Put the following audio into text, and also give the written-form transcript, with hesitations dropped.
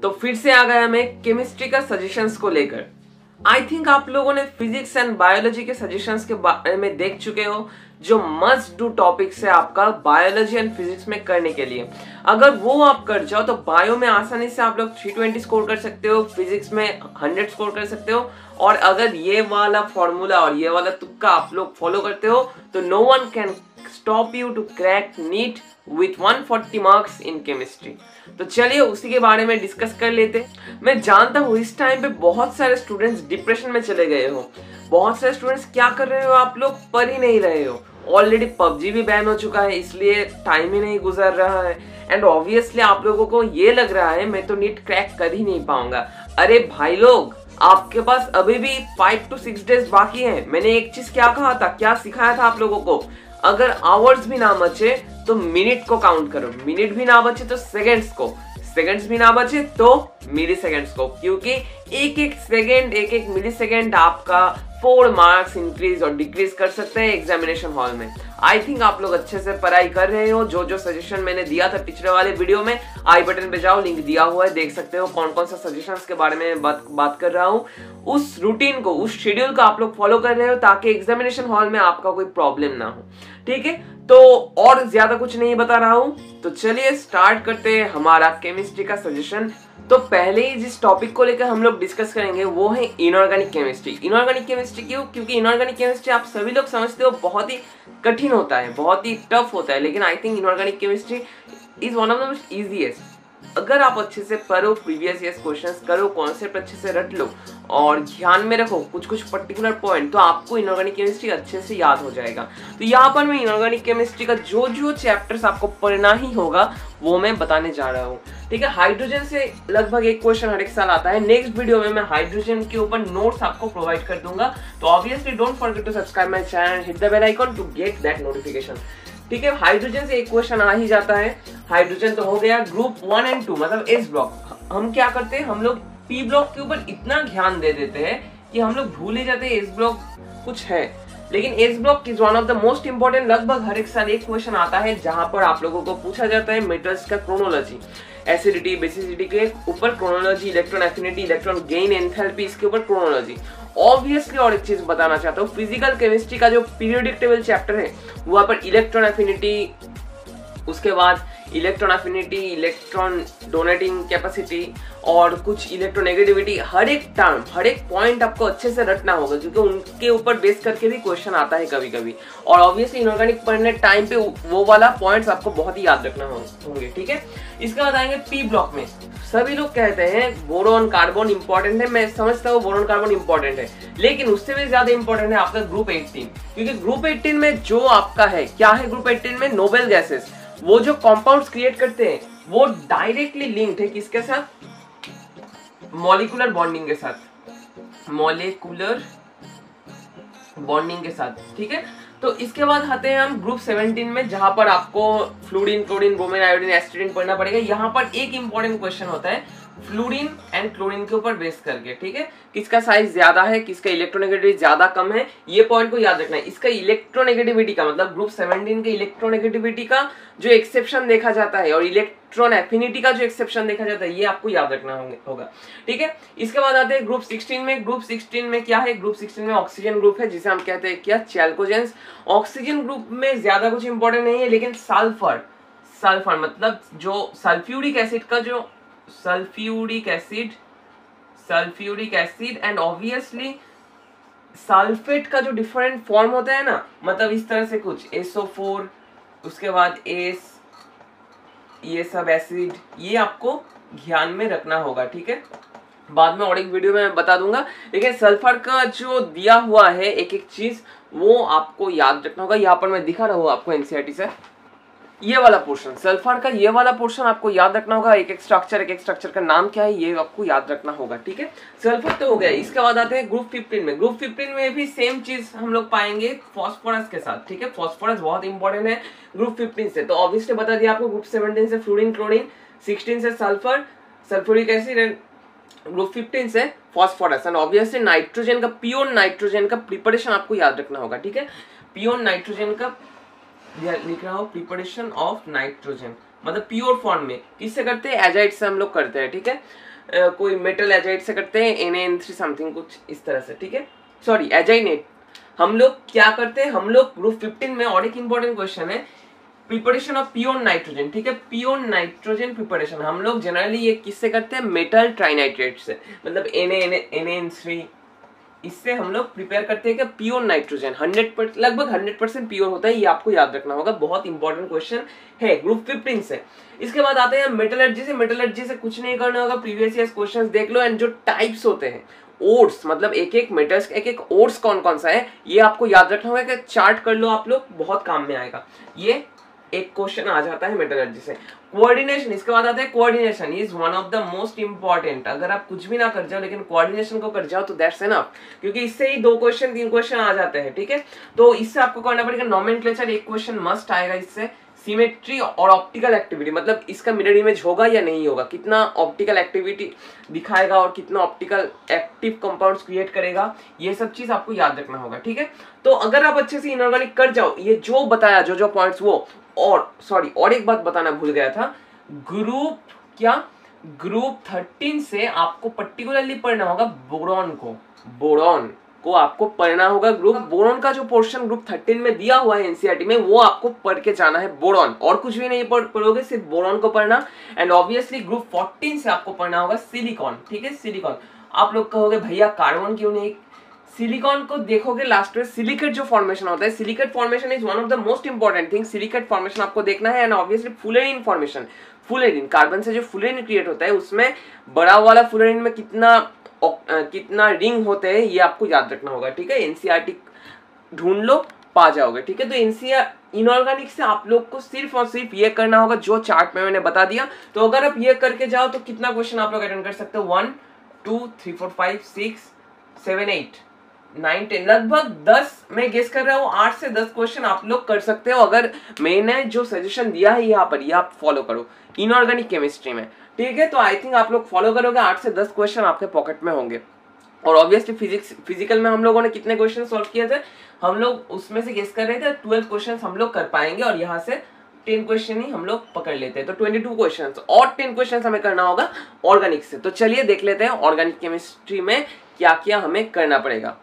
तो फिर से आ गया मैं केमिस्ट्री का सजेशंस को लेकर। आई थिंक आप लोगों ने फिजिक्स एंड बायोलॉजी के सजेशंस के बारे में देख चुके हो, जो मस्ट डू टॉपिक्स है आपका बायोलॉजी एंड फिजिक्स में करने के लिए। अगर वो आप कर जाओ तो बायो में आसानी से आप लोग 320 स्कोर कर सकते हो, फिजिक्स में 100 स्कोर कर सकते हो। और अगर ये वाला फॉर्मूला और ये वाला तुक्का आप लोग फॉलो करते हो तो no one can stop you to crack NEET with 140 marks in chemistry. तो चलिए उसी के बारे में डिस्कस कर लेते। मैं जानता हूँ इस टाइम पे बहुत सारे स्टूडेंट्स डिप्रेशन में चले गए हो। बहुत सारे स्टूडेंट्स क्या कर रहे हो, आप लोग पढ़ ही नहीं रहे हो। ऑलरेडी पबजी भी बैन हो चुका है, इसलिए टाइम ही नहीं गुजर रहा है। एंड ऑब्वियसली आप लोगों को ये लग रहा है मैं तो नीट क्रैक कर ही नहीं पाऊंगा। अरे भाई लोग, आपके पास अभी भी 5 to 6 डेज बाकी है। मैंने एक चीज क्या कहा था, क्या सिखाया था आप लोगों को, अगर आवर्स भी ना बचे तो मिनट को काउंट करो, मिनट भी ना बचे तो सेकंड्स को, सेकंड्स भी ना बचे तो मिली सेकंड्स को, क्योंकि एक एक सेकंड, एक एक मिली सेकंड आपका 4 मार्क्स इंक्रीज और डिक्रीज कर सकते हैं एग्जामिनेशन हॉल में। आई थिंक आप लोग अच्छे से पढ़ाई कर रहे हो। जो जो सजेशन मैंने दिया था पिछले वाले वीडियो में, आई बटन पे जाओ, लिंक दिया हुआ है, देख सकते हो कौन कौन सा सजेशंस के बारे में बात कर रहा हूँ। उस रूटीन को, उस शेड्यूल को आप लोग फॉलो कर रहे हो ताकि एग्जामिनेशन हॉल में आपका कोई प्रॉब्लम ना हो। ठीक है, तो और ज्यादा कुछ नहीं बता रहा हूँ, तो चलिए स्टार्ट करते हैं हमारा केमिस्ट्री का सजेशन। तो पहले ही जिस टॉपिक को लेकर हम लोग डिस्कस करेंगे वो है इनऑर्गेनिक केमिस्ट्री। इनऑर्गेनिक केमिस्ट्री क्यों? क्योंकि इनऑर्गेनिक केमिस्ट्री आप सभी लोग समझते हो बहुत ही कठिन होता है, बहुत ही टफ होता है, लेकिन I think inorganic chemistry is one of the most easiest. अगर आप अच्छे से पढ़ो, प्रीवियस ईयर क्वेश्चंस करो, कॉन्सेप्ट अच्छे से रट लो और ध्यान में रखो कुछ कुछ पर्टिकुलर पॉइंट, तो आपको इनऑर्गेनिक केमिस्ट्री अच्छे से याद हो जाएगा। तो यहाँ पर मैं इनऑर्गेनिक केमिस्ट्री का जो जो चैप्टर्स आपको पढ़ना ही होगा वो मैं बताने जा रहा हूँ। ठीक है, हाइड्रोजन से लगभग एक क्वेश्चन हर एक साल आता है। नेक्स्ट वीडियो में मैं हाइड्रोजन के ऊपर नोट्स आपको प्रोवाइड कर दूंगा। तो obviously don't forget to subscribe my channel, hit the bell icon to get that notification. ठीक है, हाइड्रोजन से एक क्वेश्चन आ ही जाता है। हाइड्रोजन तो हो गया ग्रुप 1 and 2, मतलब एस ब्लॉक। हम क्या करते हैं, हम लोग पी ब्लॉक के ऊपर इतना ध्यान दे देते हैं कि हम लोग भूल ही जाते हैं एस ब्लॉक कुछ है। लेकिन S block is one of the most important. लगभग हर एक साल एक क्वेश्चन आता है जहां पर आप लोगों को पूछा जाता है मेटल्स का क्रोनोलॉजी, एसिडिटी, बेसिसिटी के ऊपर chronology, electron affinity, electron gain, enthalpy, इसके ऊपर क्रोनोलॉजी। ऑब्वियसली और एक चीज बताना चाहता हूँ, फिजिकल केमिस्ट्री का जो पीरियोडिक टेबल चैप्टर है वहां पर इलेक्ट्रॉन एफिनिटी, उसके बाद electron affinity, electron donating capacity और कुछ इलेक्ट्रोनेगेटिविटी, हर एक टर्म, हर एक पॉइंट आपको अच्छे से रटना होगा, क्योंकि उनके ऊपर बेस करके भी क्वेश्चन आता है कभी कभी। और ऑब्वियसली इनऑर्गेनिक पढ़ने टाइम पे वो वाला पॉइंट्स आपको बहुत ही याद रखना होंगे। ठीक है, इसके बाद आएंगे पी ब्लॉक में। सभी लोग कहते हैं बोरोन कार्बन इंपॉर्टेंट है, मैं समझता हूँ बोरोन कार्बन इंपॉर्टेंट है, लेकिन उससे भी ज्यादा इंपॉर्टेंट है आपका ग्रुप 18। क्योंकि ग्रुप 18 में जो आपका है, क्या है ग्रुप 18 में, नोबेल गैसेस, वो जो कंपाउंड्स क्रिएट करते हैं वो डायरेक्टली लिंक्ड है किसके साथ, मॉलिक्यूलर बॉन्डिंग के साथ, मॉलिक्यूलर बॉन्डिंग के साथ। ठीक है, तो इसके बाद आते हैं हम ग्रुप 17 में, जहां पर आपको फ्लूरीन, क्लोरीन, ब्रोमीन, आयोडीन, एस्टिडीन पढ़ना पड़ेगा। यहाँ पर एक इंपॉर्टेंट क्वेश्चन होता है फ्लूरीन एंड क्लोरीन के ऊपर बेस करके। ठीक है, किसका साइज ज्यादा है, किसका इलेक्ट्रोनेगेटिविटी ज्यादा कम है, ये पॉइंट को याद रखना है। इसका इलेक्ट्रोनेगेटिविटी का मतलब ग्रुप 17 के इलेक्ट्रोनेगेटिविटी का जो एक्सेप्शन देखा जाता है और इलेक्ट्रॉन एफिनिटी का जो एक्सेप्शन देखा जाता है, ये आपको याद रखना होगा। ठीक है, इसके बाद आते हैं ग्रुप 16 में। ग्रुप 16 में क्या है, ग्रुप 16 में ऑक्सीजन ग्रुप है, जिसे हम कहते हैं क्या, चैल्कोजेंस। ऑक्सीजन ग्रुप में ज्यादा कुछ इंपॉर्टेंट नहीं है, लेकिन सल्फर, सल्फर मतलब जो सल्फ्यूरिक एसिड का जो sulphuric acid and obviously sulphate का जो डिफरेंट फॉर्म होता है ना, मतलब इस तरह से कुछ SO4, उसके बाद एस, ये सब एसिड, ये आपको ध्यान में रखना होगा। ठीक है, बाद में और एक वीडियो में मैं बता दूंगा, लेकिन सल्फर का जो दिया हुआ है एक एक चीज वो आपको याद रखना होगा। यहाँ पर मैं दिखा रहा हूँ आपको एनसीईआरटी से, ये वाला पोर्शन, सल्फर का ये वाला पोर्शन आपको याद रखना होगा। एक एक स्ट्रक्चर का नाम क्या है ये आपको याद रखना होगा। ठीक है, सल्फर तो हो गया। इसके बाद आते हैं ग्रुप 15 में। ग्रुप 15 में भी सेम चीज हम लोग पाएंगे फॉस्फोरस के साथ। ठीक है, फॉस्फोरस बहुत इंपॉर्टेंट है ग्रुप 15 से। तो ऑब्वियसली बता दिया आपको, ग्रुप 17 से फ्लोरीन, क्लोरीन, 16 से sulphur, sulphuric acid and group 15 से फॉस्फोरस। एंड ऑब्वियसली नाइट्रोजन का, प्योर नाइट्रोजन का प्रिपरेशन आपको याद रखना होगा। ठीक है, प्योर नाइट्रोजन का लिख रहा हूँ, प्रिपरेशन ऑफ नाइट्रोजन, मतलब प्योर फॉर्म में किससे करते हैं, एजाइड से हम लोग करते हैं, ठीक है। कोई मेटल एजाइड से करते हैं, Na3 समथिंग कुछ इस तरह से, ठीक है। सॉरी एजाइनेट। हम लोग क्या करते हैं, हम लोग ग्रुप 15 में, और एक इंपॉर्टेंट क्वेश्चन है, प्रिपरेशन ऑफ प्योर नाइट्रोजन, ठीक है। प्योर नाइट्रोजन प्रिपरेशन हम लोग जनरली ये किससे करते हैं, मेटल ट्राइनाइट्रेट से, मतलब Na3 इससे हम लोग प्रिपेयर करते हैं कि प्योर नाइट्रोजन 100% लगभग 100% प्योर होता है। ये आपको याद रखना होगा, बहुत इंपॉर्टेंट क्वेश्चन है ग्रुप 15 से। इसके बाद आते हैं मेटलर्जी से। मेटलर्जी से कुछ नहीं करना होगा, प्रीवियस ईयर क्वेश्चंस देख लो, एंड जो टाइप्स होते हैं ओर्स, मतलब एक एक मेटल्स एक एक ओर्स कौन कौन सा है ये आपको याद रखना होगा, कि चार्ट कर लो आप लोग, बहुत काम में आएगा। ये एक क्वेश्चन आ जाता है मेटलर्जी से। कोऑर्डिनेशन, इसके बाद आता है coordination is one of the most important. अगर आप कुछ भी ना कर जाओ लेकिन कोऑर्डिनेशन को कर जाओ तो दैट्स एनफ, क्योंकि इससे ही 2 क्वेश्चन 3 क्वेश्चन आ जाते हैं, ठीक है। तो इससे आपको करना पड़ेगा नोमेनक्लेचर, एक क्वेश्चन मस्ट आएगा इससे। सिमेट्री और ऑप्टिकल एक्टिविटी, मतलब इसका मिरर इमेज होगा या नहीं होगा, कितना ऑप्टिकल एक्टिविटी दिखाएगा और कितना ऑप्टिकल एक्टिव कंपाउंड्स क्रिएट करेगा, ये सब चीज आपको याद रखना होगा, ठीक है। तो अगर आप अच्छे से इनऑर्गेनिक कर जाओ, ये जो बताया जो पॉइंट्स वो, और सॉरी और एक बात बताना भूल गया था, ग्रुप 13 से आपको पर्टिकुलरली पढ़ना होगा बोरॉन को आपको पढ़ना होगा। ग्रुप बोरॉन का जो पोर्शन ग्रुप 13 में दिया हुआ है एनसीईआरटी में, वो आपको पढ़ के जाना है बोरॉन, और कुछ भी नहीं पढ़ोगे, सिर्फ बोरॉन को पढ़ना। एंड ऑब्वियसली ग्रुप 14 से आपको पढ़ना होगा सिलिकॉन, ठीक है। सिलिकॉन, आप लोग कहोगे भैया कार्बन क्यों नहीं, सिलिकॉन को देखोगे लास्ट में, सिलिकेट जो फॉर्मेशन होता है, silicate formation is one of the most important thing. Silicate formation आपको देखना है, and obviously fullerene formation, fullerene carbon से जो फुलेरिन क्रिएट होता है, उसमें बड़ा वाला फुलेरिन में कितना रिंग होते हैं ये आपको याद रखना होगा, ठीक है। एनसीईआरटी ढूंढ लो, पा जाओगे, ठीक है। तो एनसीईआरटी इनऑर्गेनिक से आप लोग को सिर्फ और सिर्फ ये करना होगा जो चार्ट में मैंने बता दिया। तो अगर आप ये करके जाओ तो कितना क्वेश्चन आप लोग अटेंड कर सकते हो, 1 2 3 4 5 6 7 8 9 10, लगभग 10, मैं गेस कर रहा हूँ 8 से 10 क्वेश्चन आप लोग कर सकते हो, अगर मैंने जो सजेशन दिया है यहाँ पर, ये आप फॉलो करो इनऑर्गेनिक केमिस्ट्री में, ठीक है। तो आई थिंक आप लोग फॉलो करोगे, 8 से 10 क्वेश्चन आपके पॉकेट में होंगे। और ऑब्वियसली फिजिकल में हम लोगों ने कितने क्वेश्चन सॉल्व किए थे, हम लोग उसमें से गेस कर रहे थे 12 क्वेश्चन हम लोग कर पाएंगे, और यहाँ से 10 क्वेश्चन ही हम लोग पकड़ लेते हैं, तो 22 क्वेश्चन, और 10 क्वेश्चन हमें करना होगा ऑर्गेनिक से। तो चलिए देख लेते हैं ऑर्गेनिक केमिस्ट्री में क्या क्या हमें करना पड़ेगा।